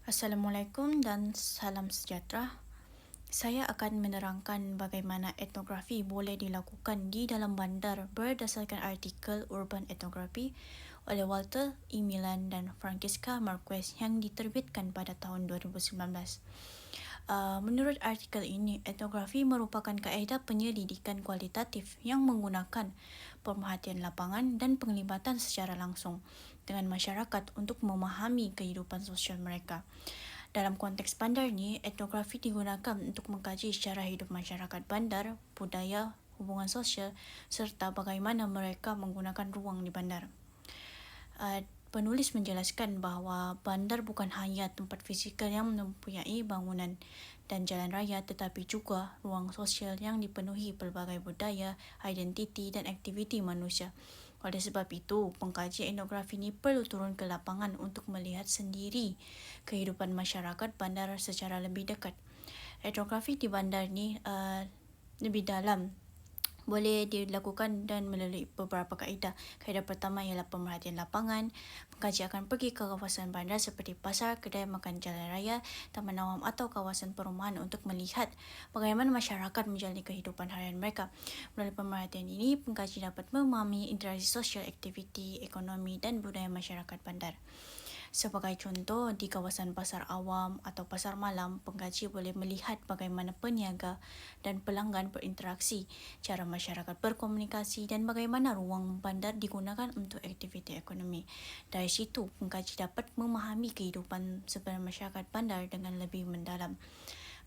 Assalamualaikum dan salam sejahtera. Saya akan menerangkan bagaimana etnografi boleh dilakukan di dalam bandar berdasarkan artikel Urban Ethnography oleh Walter E. Milan dan Francisca Marquez yang diterbitkan pada tahun 2019. Menurut artikel ini, etnografi merupakan kaedah penyelidikan kualitatif yang menggunakan pemerhatian lapangan dan penglibatan secara langsung dengan masyarakat untuk memahami kehidupan sosial mereka. Dalam konteks bandar ni, etnografi digunakan untuk mengkaji cara hidup masyarakat bandar, budaya, hubungan sosial serta bagaimana mereka menggunakan ruang di bandar. Penulis menjelaskan bahawa bandar bukan hanya tempat fizikal yang mempunyai bangunan dan jalan raya, tetapi juga ruang sosial yang dipenuhi pelbagai budaya, identiti dan aktiviti manusia. Oleh sebab itu, pengkaji etnografi ini perlu turun ke lapangan untuk melihat sendiri kehidupan masyarakat bandar secara lebih dekat. Etnografi di bandar ni lebih dalam boleh dilakukan dan melalui beberapa kaedah. Kaedah pertama ialah pemerhatian lapangan. Pengkaji akan pergi ke kawasan bandar seperti pasar, kedai makan, jalan raya, taman awam atau kawasan perumahan untuk melihat bagaimana masyarakat menjalani kehidupan harian mereka. Melalui pemerhatian ini, pengkaji dapat memahami interaksi sosial, aktiviti, ekonomi dan budaya masyarakat bandar. Sebagai contoh, di kawasan pasar awam atau pasar malam, pengkaji boleh melihat bagaimana peniaga dan pelanggan berinteraksi, cara masyarakat berkomunikasi dan bagaimana ruang bandar digunakan untuk aktiviti ekonomi. Dari situ, pengkaji dapat memahami kehidupan sebenar masyarakat bandar dengan lebih mendalam.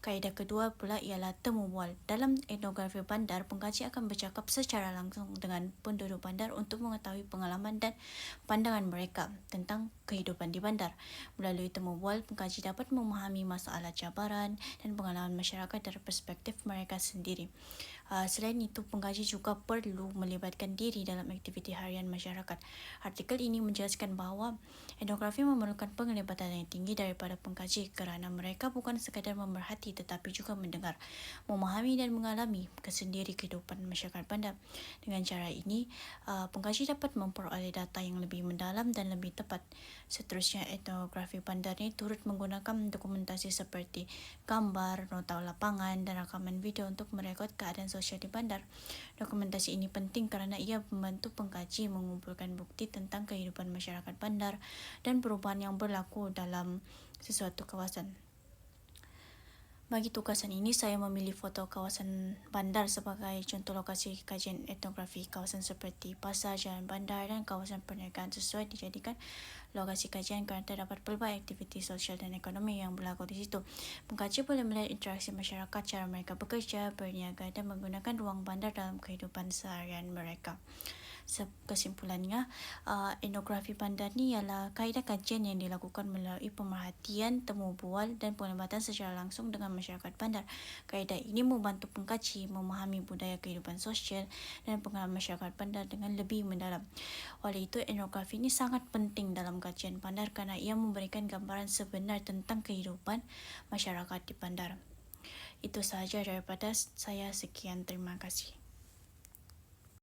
Kaedah kedua pula ialah temu bual. Dalam etnografi bandar, pengkaji akan bercakap secara langsung dengan penduduk bandar untuk mengetahui pengalaman dan pandangan mereka tentang kehidupan di bandar. Melalui temu bual, pengkaji dapat memahami masalah cabaran dan pengalaman masyarakat dari perspektif mereka sendiri. Selain itu, pengkaji juga perlu melibatkan diri dalam aktiviti harian masyarakat. Artikel ini menjelaskan bahawa etnografi memerlukan penglibatan yang tinggi daripada pengkaji kerana mereka bukan sekadar memerhati tetapi juga mendengar, memahami dan mengalami sendiri kehidupan masyarakat bandar. Dengan cara ini, pengkaji dapat memperoleh data yang lebih mendalam dan lebih tepat. Seterusnya, etnografi bandar ini turut menggunakan dokumentasi seperti gambar, nota lapangan dan rakaman video untuk merekod keadaan sosial di bandar. Dokumentasi ini penting kerana ia membantu pengkaji mengumpulkan bukti tentang kehidupan masyarakat bandar dan perubahan yang berlaku dalam sesuatu kawasan. Bagi tugasan ini, saya memilih foto kawasan bandar sebagai contoh lokasi kajian etnografi. Kawasan seperti pasar, jalan bandar dan kawasan perniagaan sesuai dijadikan lokasi kajian kerana terdapat pelbagai aktiviti sosial dan ekonomi yang berlaku di situ. Pengkaji boleh melihat interaksi masyarakat, cara mereka bekerja, berniaga dan menggunakan ruang bandar dalam kehidupan seharian mereka. Kesimpulannya, etnografi bandar ni ialah kaedah kajian yang dilakukan melalui pemerhatian, temu bual dan penglibatan secara langsung dengan masyarakat bandar. Kaedah ini membantu pengkaji memahami budaya kehidupan sosial dan pengalaman masyarakat bandar dengan lebih mendalam. Oleh itu, etnografi ini sangat penting dalam kajian bandar kerana ia memberikan gambaran sebenar tentang kehidupan masyarakat di bandar. Itu sahaja daripada saya. Sekian, terima kasih.